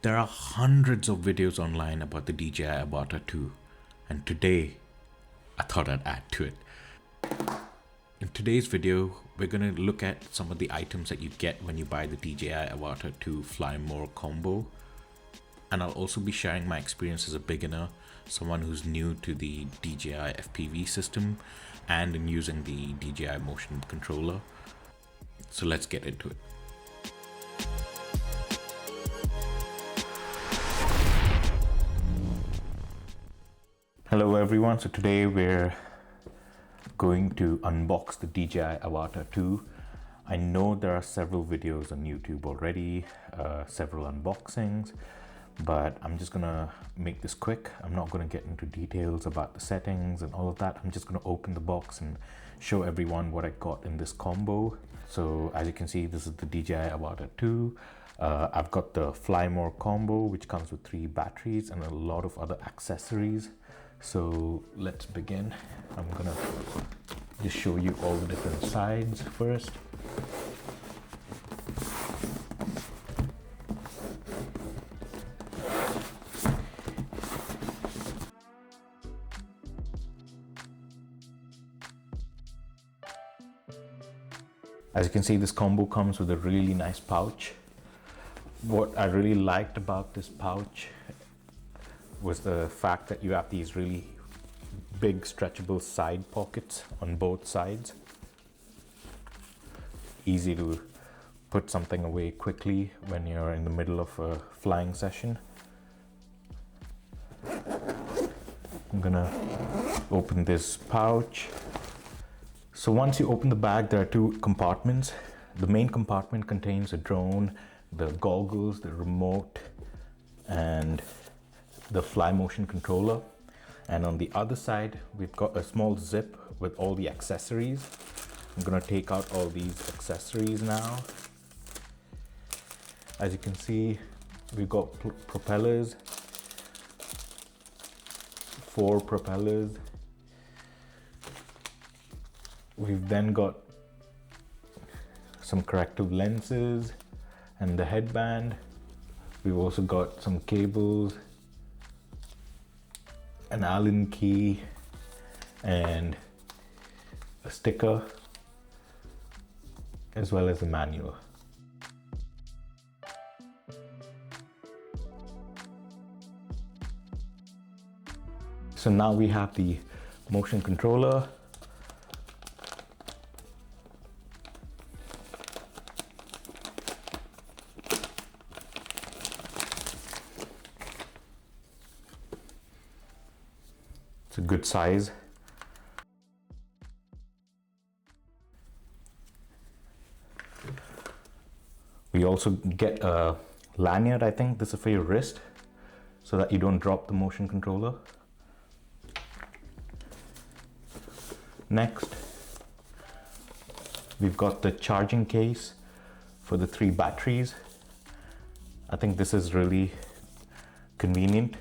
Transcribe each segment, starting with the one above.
There are hundreds of videos online about the DJI Avata 2, and today I thought I'd add to it. In today's video, we're going to look at some of the items that you get when you buy the DJI Avata 2 Fly More combo. And I'll also be sharing my experience as a beginner, someone who's new to the DJI FPV system, and in using the DJI motion controller. So let's get into it. Hello everyone, so today we're going to unbox the DJI Avata 2. I know there are several videos on YouTube already, several unboxings, but I'm just gonna make this quick. I'm not gonna get into details about the settings and all of that. I'm just gonna open the box and show everyone what I got in this combo. So as you can see, this is the DJI Avata 2. I've got the Fly More combo, which comes with 3 batteries and a lot of other accessories. So let's begin. I'm gonna just show you all the different sides first. As you can see, this combo comes with a really nice pouch. What I really liked about this pouch was the fact that you have these really big stretchable side pockets on both sides. Easy to put something away quickly when you're in the middle of a flying session. I'm gonna open this pouch. So once you open the bag, there are 2 compartments. The main compartment contains a drone, the goggles, the remote, and the fly motion controller. And on the other side, we've got a small zip with all the accessories. I'm gonna take out all these accessories now. As you can see, we've got propellers, 4 propellers. We've then got some corrective lenses and the headband. We've also got some cables, an Allen key, and a sticker, as well as a manual. So now we have the motion controller. A good size. We also get a lanyard. I think this is for your wrist so that you don't drop the motion controller. Next, we've got the charging case for the 3 batteries. I think this is really convenient.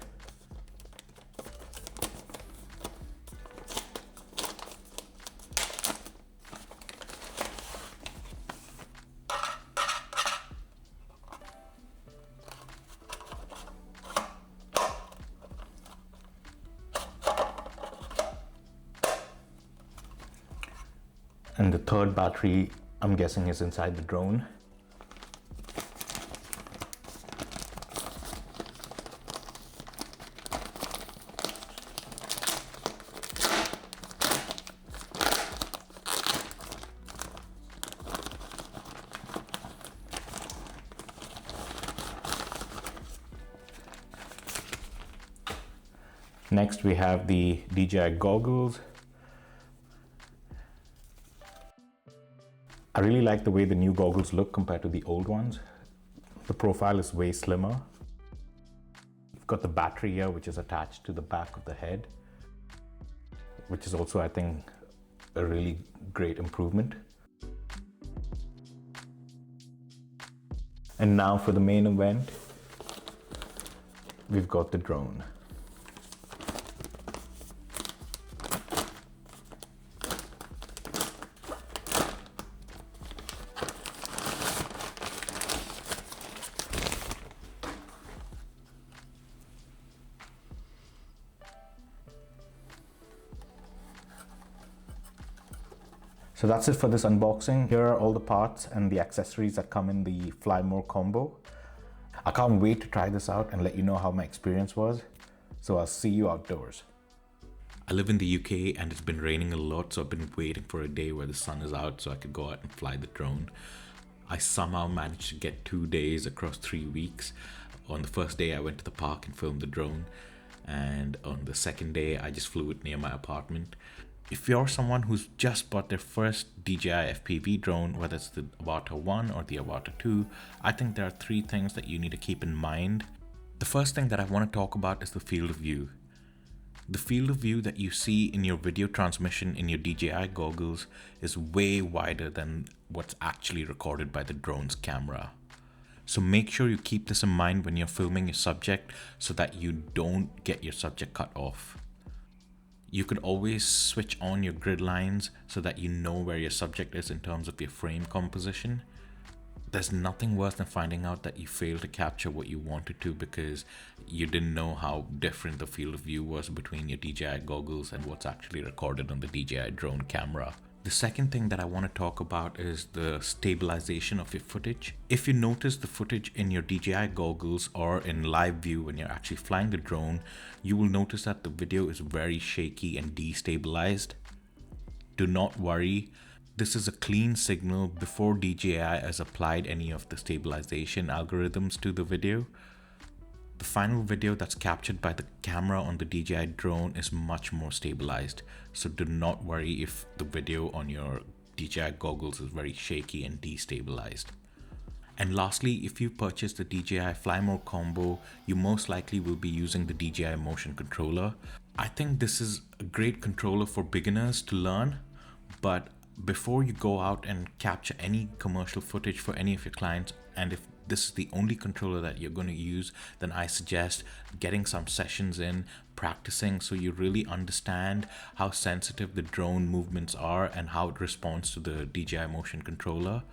And the 3rd battery, I'm guessing, is inside the drone. Next, we have the DJI goggles. I really like the way the new goggles look compared to the old ones. The profile is way slimmer. You've got the battery here, which is attached to the back of the head, which is also, I think, a really great improvement. And now for the main event, we've got the drone. So that's it for this unboxing. Here are all the parts and the accessories that come in the Fly More combo. I can't wait to try this out and let you know how my experience was. So I'll see you outdoors. I live in the UK and it's been raining a lot, so I've been waiting for a day where the sun is out so I could go out and fly the drone. I somehow managed to get 2 days across 3 weeks. On the first day I went to the park and filmed the drone, and on the second day I just flew it near my apartment. If you're someone who's just bought their first DJI FPV drone, whether it's the Avata 1 or the Avata 2, I think there are 3 things that you need to keep in mind. The first thing that I want to talk about is the field of view. The field of view that you see in your video transmission in your DJI goggles is way wider than what's actually recorded by the drone's camera. So make sure you keep this in mind when you're filming your subject so that you don't get your subject cut off. You could always switch on your grid lines so that you know where your subject is in terms of your frame composition. There's nothing worse than finding out that you failed to capture what you wanted to because you didn't know how different the field of view was between your DJI goggles and what's actually recorded on the DJI drone camera. The second thing that I want to talk about is the stabilization of your footage. If you notice the footage in your DJI goggles or in live view when you're actually flying the drone, you will notice that the video is very shaky and destabilized. Do not worry. This is a clean signal before DJI has applied any of the stabilization algorithms to the video. The final video that's captured by the camera on the DJI drone is much more stabilized, so do not worry if the video on your DJI goggles is very shaky and destabilized. And lastly, if you purchase the DJI Fly More combo, you most likely will be using the DJI motion controller. I think this is a great controller for beginners to learn, but before you go out and capture any commercial footage for any of your clients, and if this is the only controller that you're going to use, then I suggest getting some sessions in, practicing so you really understand how sensitive the drone movements are and how it responds to the DJI motion controller.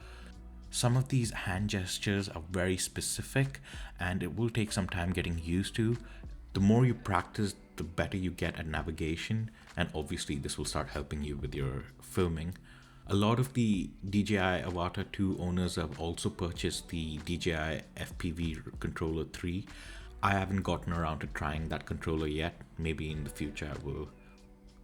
Some of these hand gestures are very specific and it will take some time getting used to. The more you practice, the better you get at navigation, and obviously this will start helping you with your filming. A lot of the DJI Avata 2 owners have also purchased the DJI FPV controller 3. I haven't gotten around to trying that controller yet. Maybe in the future I will.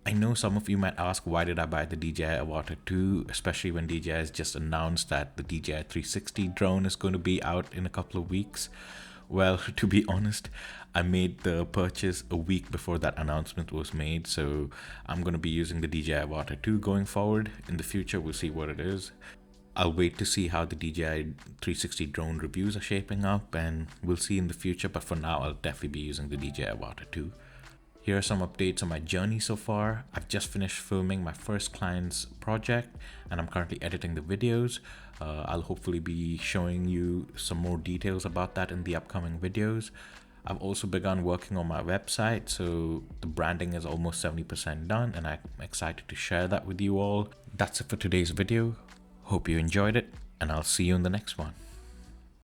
I know some of you might ask, why did I buy the DJI Avata 2, especially when DJI has just announced that the DJI 360 drone is going to be out in a couple of weeks. Well, to be honest, I made the purchase a week before that announcement was made, so I'm going to be using the DJI Avata 2 going forward. In the future, we'll see what it is. I'll wait to see how the DJI 360 drone reviews are shaping up, and we'll see in the future, but for now, I'll definitely be using the DJI Avata 2. Here are some updates on my journey so far. I've just finished filming my first client's project and I'm currently editing the videos. I'll hopefully be showing you some more details about that in the upcoming videos. I've also begun working on my website, so the branding is almost 70% done and I'm excited to share that with you all. That's it for today's video. Hope you enjoyed it and I'll see you in the next one.